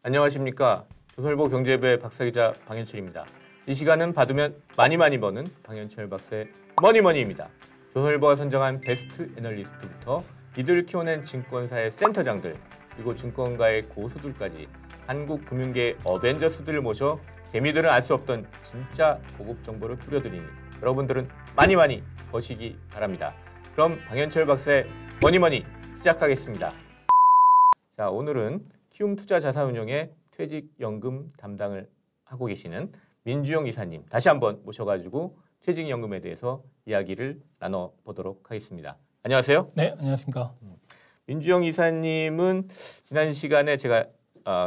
안녕하십니까. 조선일보 경제부의 박사기자 방현철입니다. 이 시간은 받으면 많이 버는 방현철 박사의 머니머니입니다. 조선일보가 선정한 베스트 애널리스트부터 이들을 키워낸 증권사의 센터장들, 그리고 증권가의 고수들까지 한국 금융계의 어벤져스들을 모셔 개미들은 알 수 없던 진짜 고급 정보를 뿌려드리니 여러분들은 많이 버시기 바랍니다. 그럼 방현철 박사의 머니머니 시작하겠습니다. 자, 오늘은 키움투자자산운용의 퇴직연금 담당을 하고 계시는 민주영 이사님 다시 한번 모셔가지고 퇴직연금에 대해서 이야기를 나눠보도록 하겠습니다. 안녕하세요. 네, 안녕하십니까. 민주영 이사님은 지난 시간에 제가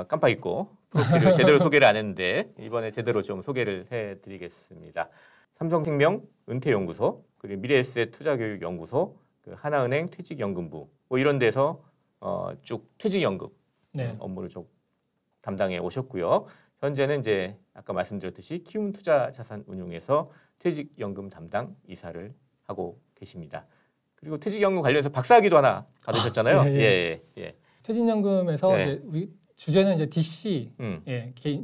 깜빡 잊고 프로필을 제대로 소개를 안 했는데 이번에 제대로 좀 소개를 해드리겠습니다. 삼성생명 은퇴연구소, 그리고 미래에셋 투자교육연구소, 그 하나은행 퇴직연금부 뭐 이런 데서 쭉 퇴직연금 업무를 좀 담당해 오셨고요. 현재는 이제 아까 말씀드렸듯이 키움투자자산운용에서 퇴직연금 담당 이사를 하고 계십니다. 그리고 퇴직연금 관련해서 박사학위도 하나 받으셨잖아요. 예. 퇴직연금에서 이제 우리 주제는 이제 DC,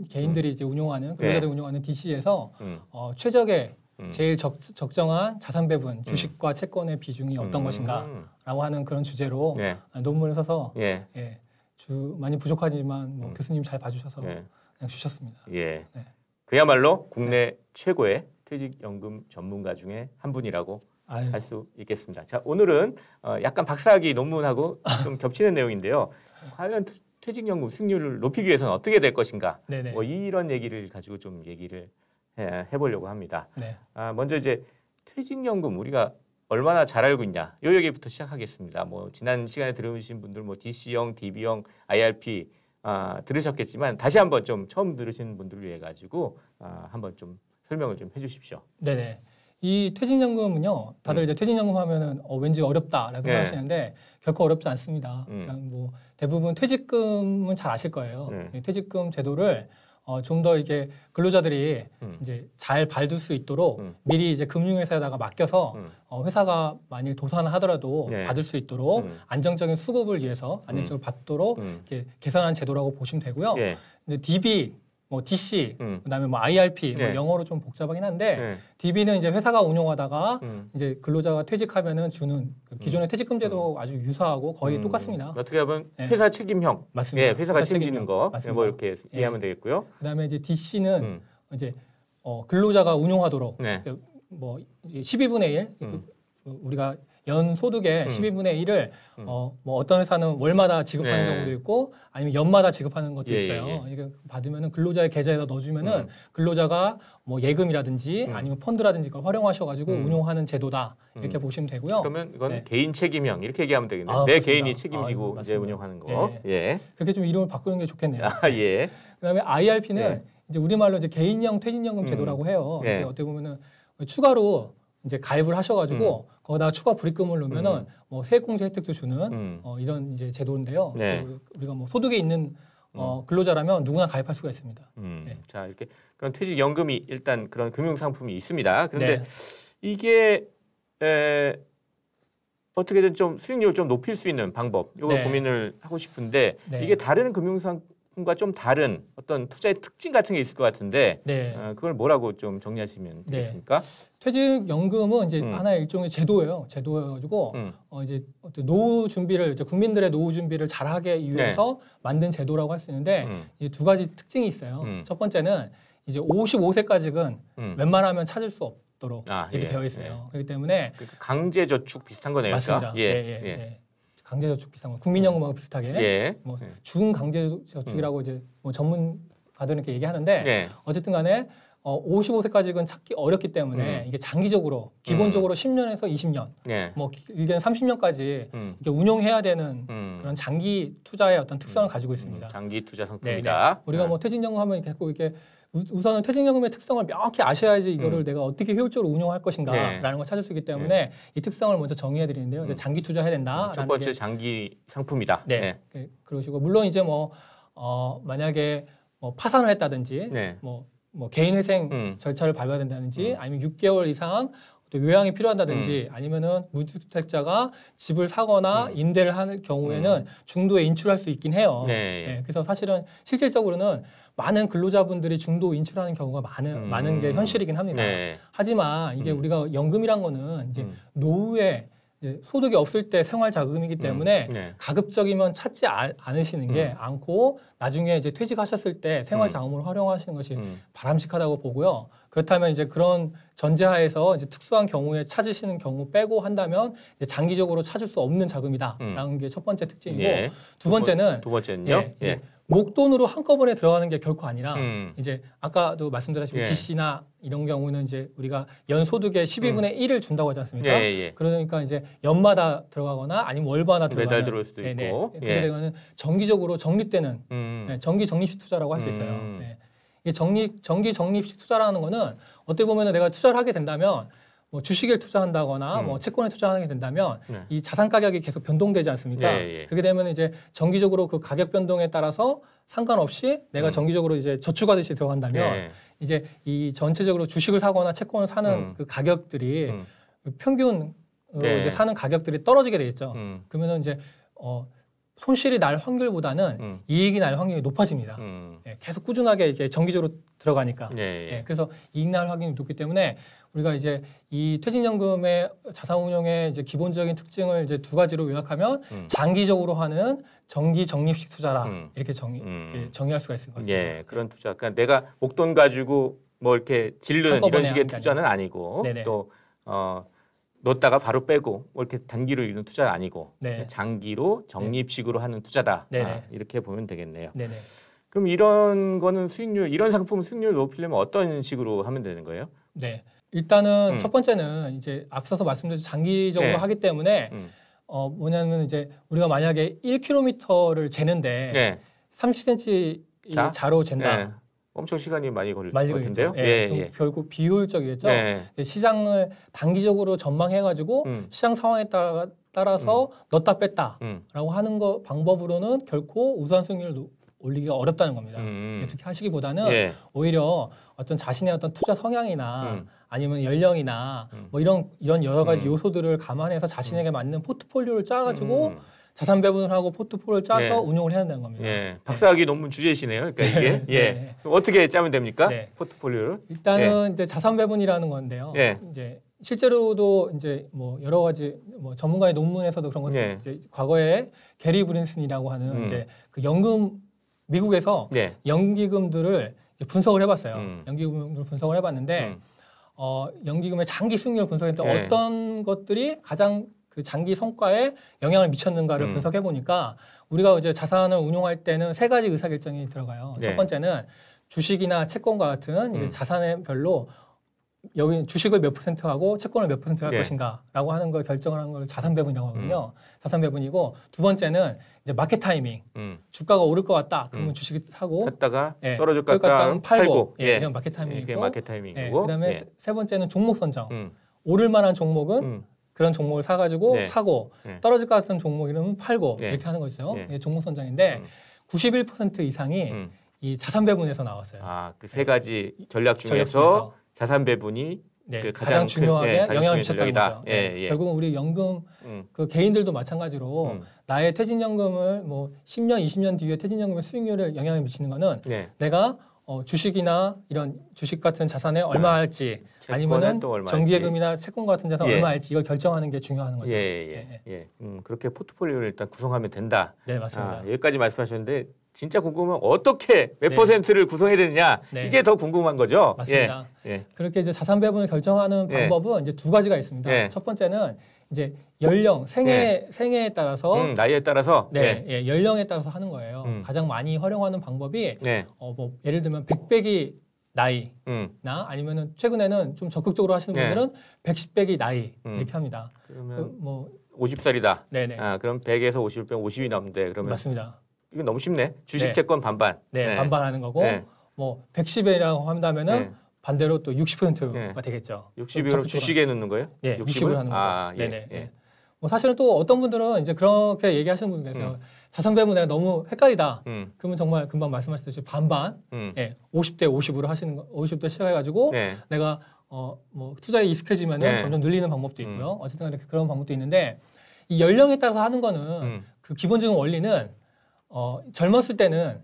개인들이 이제 운용하는 근로자들 운용하는 DC에서 최적의 제일 적정한 자산 배분, 주식과 채권의 비중이 어떤 것인가라고 하는 그런 주제로 논문을 써서 많이 부족하지만 뭐 교수님 잘 봐주셔서 그냥 주셨습니다. 그야말로 국내 최고의 퇴직연금 전문가 중에 한 분이라고 할 수 있겠습니다. 자, 오늘은 약간 박사학위 논문하고 좀 겹치는 내용인데요. 과연 퇴직연금 수익률을 높이기 위해서는 어떻게 될 것인가? 뭐 이런 얘기를 가지고 좀 얘기를 해보려고 합니다. 먼저 이제 퇴직연금 우리가 얼마나 잘 알고 있냐? 이 얘기부터 시작하겠습니다. 뭐 지난 시간에 들으신 분들 뭐 DC형, DB형, IRP 들으셨겠지만 다시 한번 좀 처음 들으신 분들을 위해 가지고 한번 좀 설명을 좀 해주십시오. 네네. 이 퇴직연금은요, 다들 이제 퇴직연금 하면은 왠지 어렵다라고 생각하시는데 결코 어렵지 않습니다. 그러니까 뭐 대부분 퇴직금은 잘 아실 거예요. 퇴직금 제도를 좀 더 이게 근로자들이 이제 잘 받을 수 있도록 미리 이제 금융회사에다가 맡겨서 회사가 만일 도산을 하더라도 받을 수 있도록 안정적인 수급을 위해서 안정적으로 받도록 이렇게 개선한 제도라고 보시면 되고요. 근데 DB 뭐 DC, 그다음에 뭐 IRP, 뭐 영어로 좀 복잡하긴 한데 DB는 이제 회사가 운용하다가 이제 근로자가 퇴직하면은 주는 기존의 퇴직금 제도 아주 유사하고 거의 똑같습니다. 어떻게 보면 회사 책임형, 맞습니다. 회사가 책임지는 거, 뭐 이렇게 이해하면 되겠고요. 그다음에 이제 DC는 이제 근로자가 운용하도록 뭐 12분의 1 우리가 연 소득의 12분의 1을 뭐 어떤 회사는 월마다 지급하는 경우도 있고 아니면 연마다 지급하는 것도 있어요. 이게 받으면은 근로자의 계좌에다 넣어주면은 근로자가 뭐 예금이라든지 아니면 펀드라든지 그걸 활용하셔가지고 운용하는 제도다 이렇게 보시면 되고요. 그러면 이건 개인 책임형 이렇게 얘기하면 되겠네요. 내 개인이 책임지고 이제 운용하는 거. 그렇게 좀 이름을 바꾸는 게 좋겠네요. 예. 그다음에 IRP는 이제 우리말로 이제 개인형 퇴직연금 제도라고 해요. 이제 어떻게 보면은 추가로 이제 가입을 하셔가지고 거기다가 추가 불입금을 넣으면은 뭐 세액공제 혜택도 주는 이런 이제 제도인데요. 우리가 뭐 소득이 있는 근로자라면 누구나 가입할 수가 있습니다. 자, 이렇게 그런 퇴직연금이 일단 그런 금융상품이 있습니다. 그런데 이게 어떻게든 좀 수익률을 좀 높일 수 있는 방법, 이걸 고민을 하고 싶은데 이게 다른 금융상품과 좀 다른 어떤 투자의 특징 같은 게 있을 것 같은데 그걸 뭐라고 좀 정리하시면 되겠습니까? 퇴직연금은 이제 하나의 일종의 제도예요. 제도여가지고 이제 노후 준비를 이제 국민들의 노후 준비를 잘하기 위해서 만든 제도라고 할 수 있는데 이 두 가지 특징이 있어요. 첫 번째는 이제 55세까지는 웬만하면 찾을 수 없도록 이렇게 되어 있어요. 그렇기 때문에 강제저축 비슷한 거네요. 맞습니다. 강제저축 비슷한 거, 국민연금하고 비슷하게 뭐 중강제저축이라고 이제 뭐 전문가들은 이렇게 얘기하는데 어쨌든 간에 55세까지는 찾기 어렵기 때문에 이게 장기적으로 기본적으로 10년에서 20년, 뭐 길게는 30년까지 이렇게 운용해야 되는 그런 장기 투자의 어떤 특성을 가지고 있습니다. 장기 투자 상품이다. 우리가 뭐 퇴직연금 하면 이렇게 우선은 퇴직연금의 특성을 명확히 아셔야지 이거를 내가 어떻게 효율적으로 운용할 것인가라는 걸 찾을 수 있기 때문에 이 특성을 먼저 정의해 드리는데요. 이제 장기 투자해야 된다. 첫 번째 장기 상품이다. 그러시고 물론 이제 뭐 만약에 뭐 파산을 했다든지 뭐 개인회생 절차를 밟아야 된다든지 아니면 6개월 이상 요양이 필요하다든지 아니면은 무주택자가 집을 사거나 임대를 하는 경우에는 중도에 인출할 수 있긴 해요. 네, 그래서 사실은 실질적으로는 많은 근로자분들이 중도 인출하는 경우가 많은 게 현실이긴 합니다. 하지만 이게 우리가 연금이란 거는 이제 노후에 소득이 없을 때 생활 자금이기 때문에 가급적이면 찾지 않으시는 게 않고 나중에 이제 퇴직하셨을 때 생활 자금으로 활용하시는 것이 바람직하다고 보고요. 그렇다면 이제 그런 전제하에서 이제 특수한 경우에 찾으시는 경우 빼고 한다면 이제 장기적으로 찾을 수 없는 자금이다라는 게 첫 번째 특징이고 두 번째는요. 목돈으로 한꺼번에 들어가는 게 결코 아니라 이제 아까도 말씀드렸지만 DC나 이런 경우는 이제 우리가 연소득의 12분의 1을 준다고 하지 않습니까? 그러니까 이제 연마다 들어가거나 아니면 월마다 들어가는 매달 들어올 수도 있고 그렇게 되면 정기적으로 적립되는 정기 적립식 투자라고 할 수 있어요. 이게 정기 적립식 투자라는 거는 어떻게 보면 내가 투자를 하게 된다면 뭐 주식에 투자한다거나 뭐 채권에 투자하게 된다면 이 자산 가격이 계속 변동되지 않습니까? 그렇게 되면 이제 정기적으로 그 가격 변동에 따라서 상관없이 내가 정기적으로 이제 저축하듯이 들어간다면 이제 이 전체적으로 주식을 사거나 채권을 사는 그 가격들이 평균 이제 사는 가격들이 떨어지게 되겠죠. 그러면은 이제 손실이 날 확률보다는 이익이 날 확률이 높아집니다. 계속 꾸준하게 이게 정기적으로 들어가니까. 그래서 이익 날 확률이 높기 때문에 우리가 이제 이 퇴직연금의 자산운용의 이제 기본적인 특징을 이제 두 가지로 요약하면 장기적으로 하는 정기 적립식 투자라 이렇게 정의할 수가 있을 것 같습니다. 그런 투자. 그러니까 내가 목돈 가지고 뭐 이렇게 질르는 이런 식의 투자는 아니고 또 넣었다가 바로 빼고 뭐 이렇게 단기로 이루는 투자는 아니고 장기로 적립식으로 하는 투자다. 이렇게 보면 되겠네요. 그럼 이런 거는 수익률, 이런 상품 수익률 높이려면 어떤 식으로 하면 되는 거예요? 일단은 첫 번째는 이제 앞서서 말씀드린 장기적으로 하기 때문에 뭐냐면 이제 우리가 만약에 1km를 재는데 30cm 자로 잰다. 엄청 시간이 많이 걸릴 것 걸리겠죠. 같은데요. 결국 비효율적이겠죠. 시장을 단기적으로 전망해가지고 시장 상황에 따라서 넣었다 뺐다라고 하는 거 방법으로는 결코 우수한 수익률을 올리기가 어렵다는 겁니다. 그렇게 하시기보다는 오히려 어떤 자신의 어떤 투자 성향이나 아니면 연령이나 뭐 이런 여러 가지 요소들을 감안해서 자신에게 맞는 포트폴리오를 짜가지고 자산 배분을 하고 포트폴리오를 짜서 운용을 해야 된다는 겁니다. 박사학위 논문 주제시네요. 그러니까 이게 어떻게 짜면 됩니까? 포트폴리오를? 일단은 이제 자산 배분이라는 건데요. 이제 실제로도 이제 뭐 여러 가지 뭐 전문가의 논문에서도 그런 것들 이제 과거에 게리 브린슨이라고 하는 이제 그 미국에서 연기금들을 분석을 해봤어요. 연기금을 분석을 해봤는데 연기금의 장기 수익률을 분석했는데 어떤 것들이 가장 그 장기 성과에 영향을 미쳤는가를 분석해 보니까 우리가 이제 자산을 운용할 때는 세 가지 의사결정이 들어가요. 첫 번째는 주식이나 채권과 같은 이제 자산의 별로 여기 주식을 몇 퍼센트 하고 채권을 몇 퍼센트 할 것인가라고 하는 걸 결정하는 걸 자산 배분이라고 하거든요. 자산 배분이고 두 번째는 이제 마켓 타이밍. 주가가 오를 것 같다. 그러면 주식을 사고 샀다가 떨어질 것 같다. 팔고. 이런 마켓 타이밍이고. 이게 마켓 타이밍이고. 그다음에 세 번째는 종목 선정. 오를 만한 종목은 그런 종목을 사가지고 사고 떨어질 것 같은 종목 이러면 팔고 이렇게 하는 거죠. 종목 선정인데 91% 이상이 이 자산 배분에서 나왔어요. 그 세 가지 전략 중에서 자산 배분이 그 가장 중요하게 영향을 미쳤다는 거죠. 결국은 우리 연금 그 개인들도 마찬가지로 나의 퇴직연금을 뭐 10년, 20년 뒤에 퇴직연금의 수익률에 영향을 미치는 거는 내가 주식이나 이런 주식 같은 자산에 얼마 할지 아니면은 정기예금이나 채권 같은 자산 얼마 할지 이걸 결정하는 게 중요한 거죠. 그렇게 포트폴리오를 일단 구성하면 된다. 네, 맞습니다. 여기까지 말씀하셨는데 진짜 궁금한 어떻게 몇 퍼센트를 구성해야 되느냐 이게 더 궁금한 거죠. 맞습니다. 그렇게 이제 자산 배분을 결정하는 방법은 이제 두 가지가 있습니다. 첫 번째는 이제 연령, 생애에 따라서 나이에 따라서 연령에 따라서 하는 거예요. 가장 많이 활용하는 방법이 뭐 예를 들면 100배기 나이나 아니면은 최근에는 좀 적극적으로 하시는 분들은 110배기 나이 이렇게 합니다. 그러면 뭐 50살이다. 그럼 100에서 50 빼면 50이 남는데 그러면 맞습니다. 이건 너무 쉽네. 주식 채권 반반. 반반 하는 거고 뭐 110이라고 한다면은 반대로 또 60%가 되겠죠. 60이 그럼 주식에 넣는 거예요? 60을 하는 거죠. 뭐 사실은 또 어떤 분들은 이제 그렇게 얘기하시는 분들 계세요. 자산 배분에 너무 헷갈리다. 그러면 정말 금방 말씀하셨듯이 반반, 50대 50으로 하시는 거, 50대 시작해가지고 내가 뭐 투자에 익숙해지면은 네. 점점 늘리는 방법도 있고요. 어쨌든 간에 그런 방법도 있는데 이 연령에 따라서 하는 거는 그 기본적인 원리는 젊었을 때는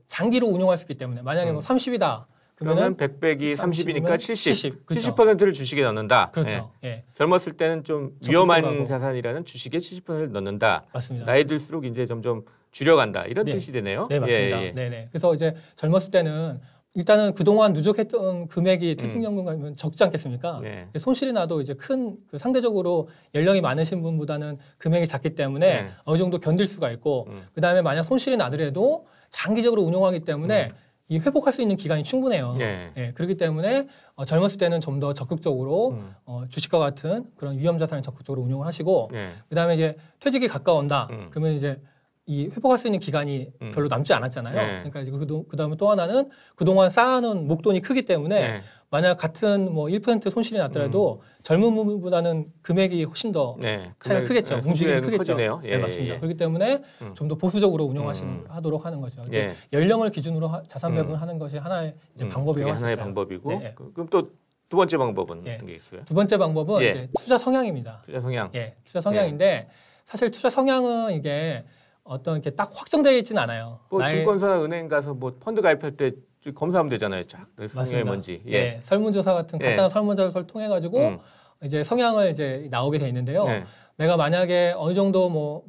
장기로 운용할 수 있기 때문에 만약에 뭐 30이다. 그러면 100 빼기 30이니까 70. 그렇죠. 70%를 주식에 넣는다. 그렇죠. 예. 예. 젊었을 때는 좀 위험한 자산이라는 주식에 70%를 넣는다. 맞습니다. 나이 들수록 이제 점점 줄여간다. 이런 네. 뜻이 되네요. 네, 맞습니다. 예. 네네. 그래서 이제 젊었을 때는 일단은 그동안 누적했던 금액이 퇴직연금 가면 적지 않겠습니까? 네. 손실이 나도 이제 큰 상대적으로 연령이 많으신 분보다는 금액이 작기 때문에 네. 어느 정도 견딜 수가 있고 그다음에 만약 손실이 나더라도 장기적으로 운용하기 때문에 이 회복할 수 있는 기간이 충분해요. 네. 예, 그렇기 때문에 젊었을 때는 좀 더 적극적으로 주식과 같은 그런 위험 자산을 적극적으로 운용을 하시고 네. 그다음에 이제 퇴직이 가까운다. 그러면 이제 이 회복할 수 있는 기간이 별로 남지 않았잖아요. 네. 그러니까 이제 그다음에 또 하나는 그동안 쌓아놓은 목돈이 크기 때문에 네. 만약 같은 뭐 1% 손실이 났더라도 젊은 분보다는 금액이 훨씬 더 네. 차이가 크겠죠. 움직임이 크겠죠. 커지네요. 네, 맞습니다. 그렇기 때문에 좀 더 보수적으로 운용하도록 하는 거죠. 예. 연령을 기준으로 자산 배분을 하는 것이 하나의 이제 방법이라고 할 수 하나의 있어요. 방법이고 네. 그럼 또 두 번째 방법은 예. 어떤 게 있어요? 두 번째 방법은 예. 이제 투자 성향입니다. 투자 성향. 예, 투자 성향인데 사실 투자 성향은 이게 어떤 이렇게 딱 확정되어 있지는 않아요. 뭐 증권사 은행 가서 뭐 펀드 가입할 때 검사하면 되잖아요. 쫙 성향이 뭔지. 예. 예, 설문조사 같은 간단한 설문조사를 통해 가지고 이제 성향을 이제 나오게 돼 있는데요. 네. 내가 만약에 어느 정도 뭐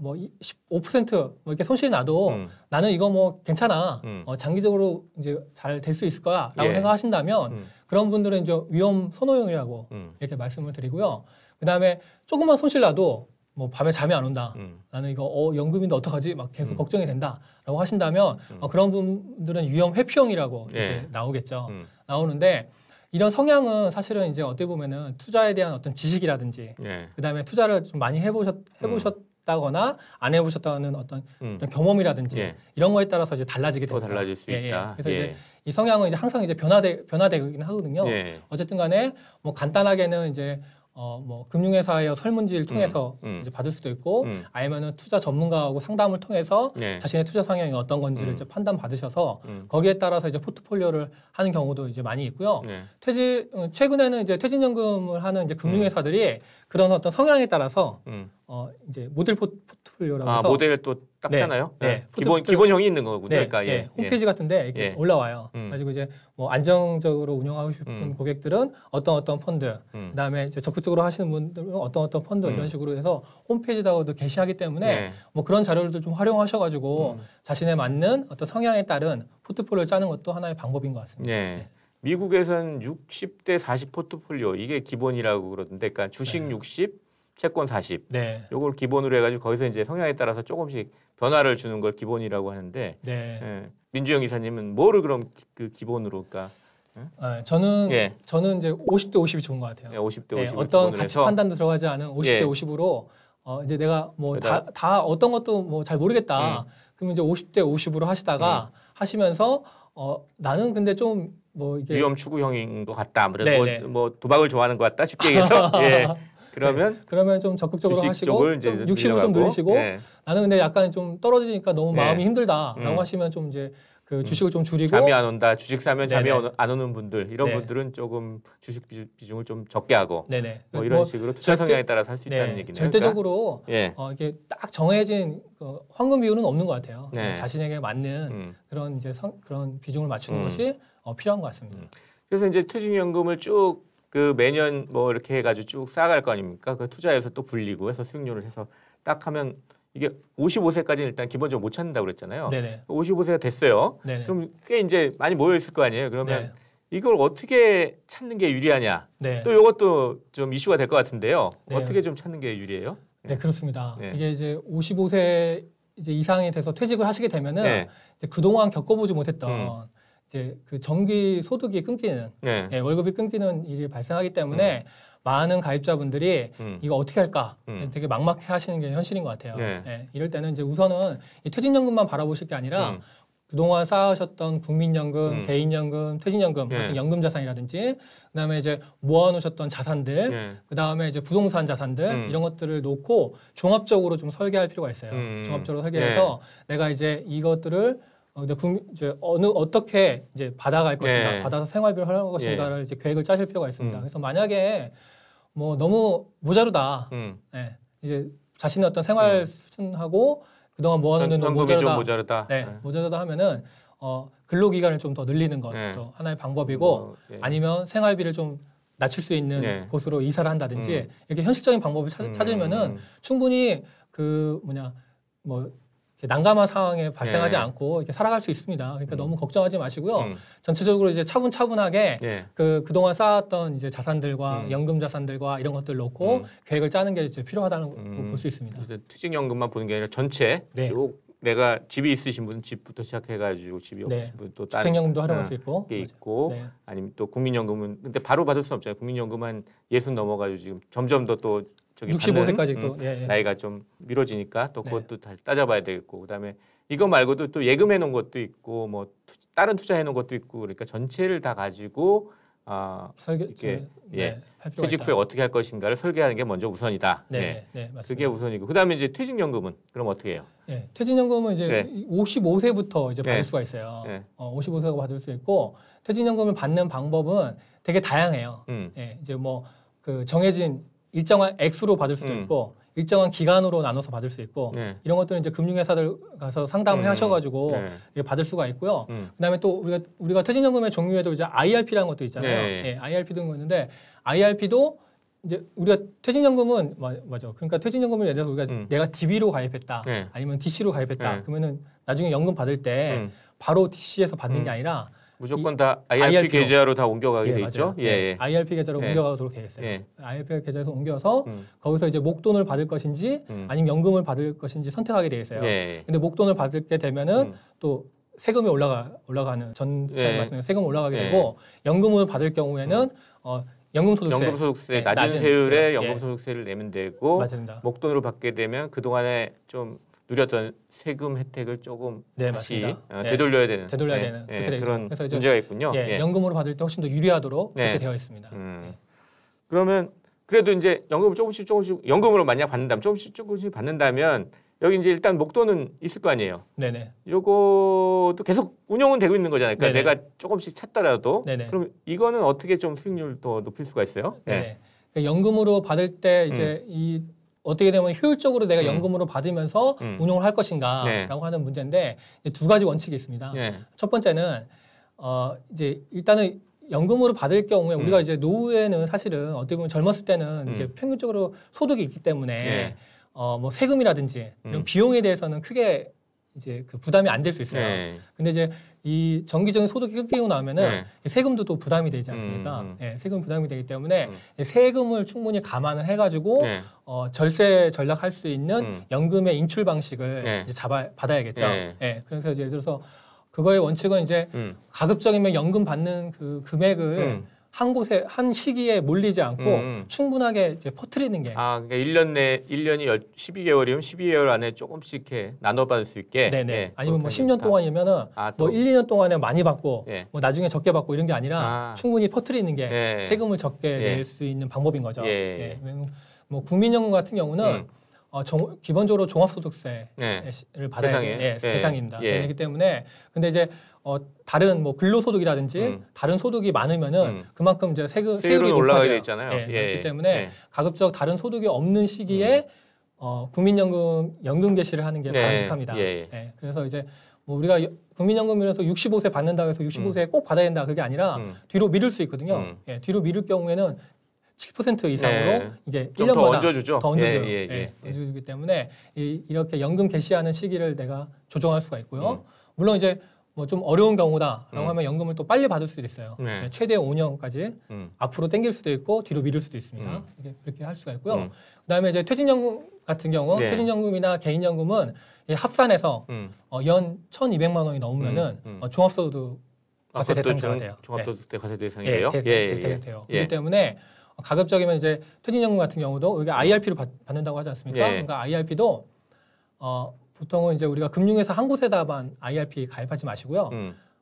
15% 뭐 이렇게 손실이 나도 나는 이거 뭐 괜찮아. 장기적으로 이제 잘 될 수 있을 거야라고 예. 생각하신다면 그런 분들은 이제 위험 선호형이라고 이렇게 말씀을 드리고요. 그다음에 조금만 손실 나도 뭐 밤에 잠이 안 온다. 나는 이거 연금인데 어떡하지? 막 계속 걱정이 된다라고 하신다면 그런 분들은 위험 회피형이라고 이렇게 예. 나오겠죠. 나오는데 이런 성향은 사실은 이제 어떻게 보면은 투자에 대한 어떤 지식이라든지 예. 그다음에 투자를 좀 많이 해보셨다거나 안 해보셨다는 어떤 경험이라든지 예. 이런 거에 따라서 이제 달라지게 또 됩니다. 달라질 수 있다. 그래서 예. 이제 이 성향은 이제 항상 이제 변화되긴 하거든요. 예. 어쨌든 간에 뭐 간단하게는 이제 뭐 금융회사의 설문지를 통해서 이제 받을 수도 있고 아니면은 투자 전문가하고 상담을 통해서 네. 자신의 투자 성향이 어떤 건지를 이제 판단 받으셔서 거기에 따라서 이제 포트폴리오를 하는 경우도 이제 많이 있고요. 네. 최근에는 이제 퇴직연금을 하는 이제 금융회사들이 그런 어떤 성향에 따라서 이제 모델 포트폴리오라고 해서 모델을 또 닦잖아요. 네. 기본형이 있는 거군요. 네, 그러니까 예, 홈페이지 같은데 이렇게 예. 올라와요. 그래가지고 이제 뭐 안정적으로 운영하고 싶은 고객들은 어떤 펀드, 그다음에 이제 적극적으로 하시는 분들은 어떤 펀드 이런 식으로 해서 홈페이지에다가도 게시하기 때문에 네. 뭐 그런 자료들도 좀 활용하셔가지고 자신에 맞는 어떤 성향에 따른 포트폴리오를 짜는 것도 하나의 방법인 것 같습니다. 네. 미국에서는 60대 40 포트폴리오 이게 기본이라고 그러던데, 그러니까 주식 60, 채권 40. 네. 요걸 기본으로 해가지고 거기서 이제 성향에 따라서 조금씩 변화를 주는 걸 기본이라고 하는데, 네. 예. 민주영 이사님은 뭐를 그럼 그 기본으로, 그러니까 저는 예. 이제 50대 50이 좋은 것 같아요. 50대 50을 어떤 가치 판단도 들어가지 않은 50대 예. 50으로 이제 내가 뭐 다 어떤 것도 뭐 잘 모르겠다. 그러면 이제 50대 50으로 하시다가 하시면서 나는 근데 좀 뭐 이게 위험 추구형인 것 같다. 네네. 뭐 도박을 좋아하는 것 같다. 쉽게 얘기해서. 예. 그러면 좀 적극적으로 주식 하시고 쪽을 이제 60으로 좀 늘리시고 예. 나는 근데 약간 좀 떨어지니까 너무 마음이 예. 힘들다라고 하시면 좀 이제 그 주식을 좀 줄이고 잠이 안 온다. 주식 사면 잠이 네네. 안 오는 분들, 이런 네. 분들은 조금 주식 비중을 좀 적게 하고 네네. 뭐 이런 식으로 투자 성향에 따라서 할 수 있다는 얘기네요. 절대적으로 그러니까, 이게 딱 정해진 황금 비율은 없는 것 같아요. 네. 자신에게 맞는 그런 이제 그런 비중을 맞추는 것이 필요한 것 같습니다. 그래서 이제 퇴직연금을 쭉 그 매년 뭐 이렇게 해가지고 쭉 쌓아갈 거 아닙니까? 그 투자해서 또 불리고 해서 수익률을 해서 딱 하면 이게 55세까지는 일단 기본적으로 못 찾는다고 그랬잖아요. 네네. 55세가 됐어요. 네네. 그럼 꽤 이제 많이 모여 있을 거 아니에요. 그러면 네. 이걸 어떻게 찾는 게 유리하냐? 네. 또 이것도 좀 이슈가 될 것 같은데요. 네. 어떻게 좀 찾는 게 유리해요? 네, 그렇습니다. 네. 이게 이제 55세 이제 이상이 돼서 퇴직을 하시게 되면은 네. 이제 그동안 겪어보지 못했던 이제 그 정기 소득이 끊기는 네. 월급이 끊기는 일이 발생하기 때문에 많은 가입자분들이 이거 어떻게 할까 되게 막막해 하시는 게 현실인 것 같아요. 네. 예, 이럴 때는 이제 우선은 이 퇴직연금만 바라보실 게 아니라 그동안 쌓으셨던 국민연금, 개인연금, 퇴직연금 같은 연금 자산이라든지 그다음에 이제 모아놓으셨던 자산들, 그다음에 이제 부동산 자산들 이런 것들을 놓고 종합적으로 좀 설계할 필요가 있어요. 종합적으로 설계해서 내가 이제 이것들을 근데 이제 어떻게 이제 받아갈 것인가, 네. 받아서 생활비를 활용할 것인가를 예. 이제 계획을 짜실 필요가 있습니다. 그래서 만약에 뭐 너무 모자르다, 예, 이제 자신의 어떤 생활 수준하고 그동안 모아놓은 돈도 모자르다. 네, 모자르다 하면은 근로 기간을 좀 더 늘리는 것도 네. 하나의 방법이고, 예. 아니면 생활비를 좀 낮출 수 있는 예. 곳으로 이사를 한다든지 이렇게 현실적인 방법을 찾으면은 충분히 뭐 이렇게 난감한 상황에 발생하지 예. 않고 이렇게 살아갈 수 있습니다. 그러니까 너무 걱정하지 마시고요. 전체적으로 이제 차분차분하게 예. 그동안 쌓았던 이제 자산들과 연금 자산들과 이런 것들 놓고 계획을 짜는 게 이제 필요하다는 볼 수 있습니다. 퇴직연금만 보는 게 아니라 전체 네. 쭉 내가 집이 있으신 분은 집부터 시작해가지고 집이 네. 없으신 분은 또 다른 주택연금도 활용할 수 있고, 게 있고 네. 아니면 또 국민연금은 근데 바로 받을 수는 없잖아요. 국민연금 한 60 넘어가지고 지금 점점 더 또 저기 65세까지 또 예. 나이가 좀 미뤄지니까 또 네. 그것도 다시 따져봐야 되겠고 그다음에 이거 말고도 또 예금해 놓은 것도 있고 뭐 다른 투자해 놓은 것도 있고 그러니까 전체를 다 가지고 이렇게 퇴직 후에 어떻게 할 것인가를 설계하는 게 먼저 우선이다. 네, 맞습니다. 그게 우선이고 그다음에 이제 퇴직연금은 그럼 어떻게 해요? 네, 퇴직연금은 이제 55세부터 이제 받을 네. 수가 있어요. 네. 55세가 받을 수 있고 퇴직연금을 받는 방법은 되게 다양해요. 이제 뭐 그 정해진 일정한 액수로 받을 수도 있고 일정한 기간으로 나눠서 받을 수 있고 이런 것들은 이제 금융회사들 가서 상담을 하셔가지고 받을 수가 있고요. 그다음에 또 우리가 퇴직연금의 종류에도 이제 IRP라는 것도 있잖아요. IRP도 있는데 IRP도 이제 우리가 퇴직연금은 맞아. 그러니까 퇴직연금을 예를 들어서 우리가 내가 DB로 가입했다, 아니면 DC로 가입했다. 그러면은 나중에 연금 받을 때 바로 DC에서 받는 게 아니라 무조건 다 IRP 계좌로 다 옮겨가게 돼 있죠. IRP 계좌로 옮겨가도록 돼 있어요. IRP 계좌에서 옮겨서 거기서 이제 목돈을 받을 것인지 아니면 연금을 받을 것인지 선택하게 돼 있어요. 근데 목돈을 받게 되면은 또 세금이 올라가는 전에 말씀드린 세금 올라가게 되고 연금을 받을 경우에는 연금소득세 낮은 세율의 연금소득세를 내면 되고 맞습니다. 목돈으로 받게 되면 그 동안에 좀 누렸던 세금 혜택을 조금 다시 되돌려야 되는 그렇게 그런 그래서 이제 문제가 있군요. 연금으로 받을 때 훨씬 더 유리하도록 그렇게 되어 있습니다. 그러면 그래도 이제 연금을 조금씩 연금으로 만약 받는다면 조금씩 받는다면 여기 이제 일단 목돈은 있을 거 아니에요. 네네. 요것도 계속 운영은 되고 있는 거잖아요. 그러니까 네네. 내가 조금씩 찾더라도 네네. 그럼 이거는 어떻게 좀 수익률 더 높일 수가 있어요? 네. 그러니까 연금으로 받을 때 이제 이 어떻게 되면 효율적으로 내가 연금으로 받으면서 운용을 할 것인가라고 하는 문제인데 이제 두 가지 원칙이 있습니다. 첫 번째는 이제 일단은 연금으로 받을 경우에 우리가 이제 노후에는 사실은 어떻게 보면 젊었을 때는 이제 평균적으로 소득이 있기 때문에 뭐 세금이라든지 이런 비용에 대해서는 크게 이제 그 부담이 안 될 수 있어요. 근데 이제 이 정기적인 소득이 끊기고 나면은 세금도 또 부담이 되지 않습니까? 세금 부담이 되기 때문에 세금을 충분히 감안을 해가지고 절세 전략할 수 있는 연금의 인출 방식을 이제 받아야겠죠. 그래서 이제 예를 들어서 그거의 원칙은 이제 가급적이면 연금 받는 그 금액을 한 곳에 한 시기에 몰리지 않고 충분하게 이제 퍼뜨리는 게. 그러니까 1년이 12개월이면 12개월 안에 조금씩 이렇게 나눠 받을 수 있게. 네네. 아니면 뭐 10년 동안이면은 뭐 1, 2년 동안에 많이 받고 뭐 나중에 적게 받고 이런 게 아니라 충분히 퍼뜨리는 게 세금을 적게 낼 수 있는 방법인 거죠. 뭐 국민연금 같은 경우는 기본적으로 종합소득세를 받아야 돼. 대상입니다. 그렇기 때문에 근데 이제 다른 뭐 근로소득이라든지 다른 소득이 많으면은 그만큼 이제 세율이 올라가게 돼 있잖아요. 그렇기 때문에 가급적 다른 소득이 없는 시기에 연금 개시를 하는 게 바람직합니다. 그래서 이제 뭐 우리가 국민연금이라서 65세 받는다고 해서 65세에 꼭 받아야 된다 그게 아니라 뒤로 미룰 수 있거든요. 뒤로 미룰 경우에는 7% 이상으로 이게 1년마다 더 얹어주죠. 얹어주기 때문에 이렇게 연금 개시하는 시기를 내가 조정할 수가 있고요. 물론 이제 뭐 좀 어려운 경우다라고 하면 연금을 또 빨리 받을 수도 있어요. 최대 5년까지 앞으로 당길 수도 있고 뒤로 미룰 수도 있습니다. 그렇게 할 수가 있고요. 그다음에 이제 퇴직연금 같은 경우 퇴직연금이나 개인연금은 합산해서 연 1,200만 원이 넘으면은 종합소득 과세 대상자가 돼요. 종합소득세 과세 대상이에요. 돼요. 그렇기 때문에 가급적이면 이제 퇴직연금 같은 경우도 여기 IRP로 받는다고 하지 않습니까? 그러니까 IRP도 보통은 이제 우리가 금융회사 한 곳에다만 IRP 가입하지 마시고요.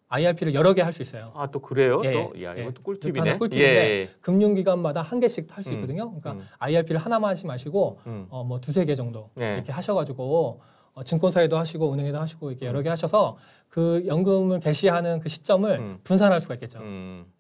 IRP를 여러 개 할 수 있어요. 또 그래요? 이것도 꿀팁이네. 꿀팁인데 금융기관마다 한 개씩 할 수 있거든요. 그러니까 IRP를 하나만 하지 마시고 뭐 두세 개 정도 이렇게 하셔가지고 증권사에도 하시고 은행에도 하시고 이렇게 여러 개 하셔서 그 연금을 개시하는 그 시점을 분산할 수가 있겠죠.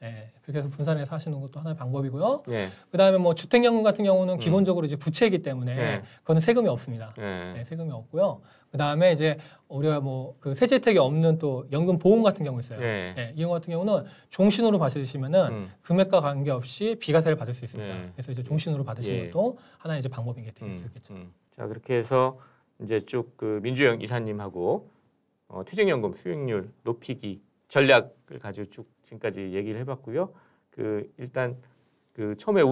예, 그렇게 해서 분산해서 하시는 것도 하나의 방법이고요. 예. 그다음에 뭐 주택연금 같은 경우는 기본적으로 이제 부채이기 때문에 그거는 세금이 없습니다. 네, 세금이 없고요. 그다음에 이제 우리가 뭐 그 세제 혜택이 없는 또 연금 보험 같은 경우 있어요. 이 경우 같은 경우는 종신으로 받으시면은 금액과 관계없이 비과세를 받을 수 있습니다. 그래서 이제 종신으로 받으시는 것도 하나의 이제 방법인 게 될 수 있겠죠. 자, 그렇게 해서 이제 쭉 그 민주영 이사님하고 퇴직연금 수익률 높이기 전략을 가지고 쭉 지금까지 얘기를 해봤고요. 그 일단 그 처음에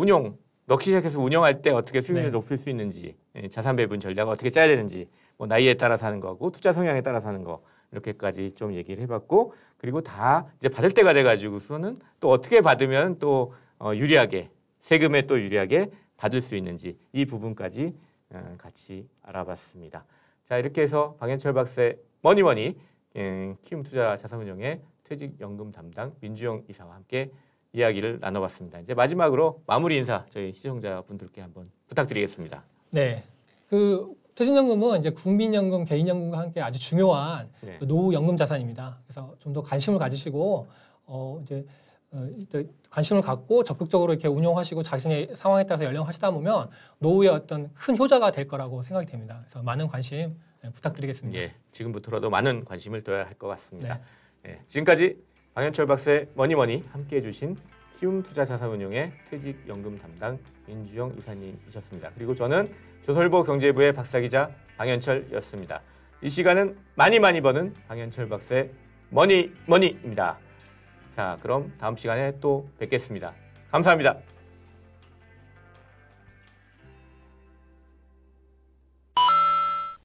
넣기 시작해서 운영할 때 어떻게 수익률을 높일 수 있는지, 자산 배분 전략을 어떻게 짜야 되는지, 뭐 나이에 따라서 하는 거고 투자 성향에 따라서 하는 거 이렇게까지 좀 얘기를 해봤고, 그리고 다 이제 받을 때가 돼가지고서는 또 어떻게 받으면 또 유리하게 세금에 또 유리하게 받을 수 있는지 이 부분까지 같이 알아봤습니다. 자, 이렇게 해서 방현철 박사의 머니머니 키움투자 자산운용의 퇴직연금 담당 민주영 이사와 함께 이야기를 나눠봤습니다. 이제 마지막으로 마무리 인사 저희 시청자분들께 한번 부탁드리겠습니다. 네, 그 퇴직연금은 이제 국민연금, 개인연금과 함께 아주 중요한 노후 연금 자산입니다. 그래서 좀 더 관심을 가지시고 이제 관심을 갖고 적극적으로 이렇게 운용하시고 자신의 상황에 따라서 연령하시다 보면 노후에 어떤 큰 효자가 될 거라고 생각이 됩니다. 그래서 많은 관심 부탁드리겠습니다. 예, 지금부터라도 많은 관심을 둬야 할 것 같습니다. 예, 지금까지 방현철 박사의 머니머니 함께해 주신 키움투자자산운용의 퇴직연금 담당 민주영 이사님이셨습니다. 그리고 저는 조선일보 경제부의 박사기자 방현철이었습니다. 이 시간은 많이 버는 방현철 박사의 머니머니입니다. 자, 그럼 다음 시간에 또 뵙겠습니다. 감사합니다.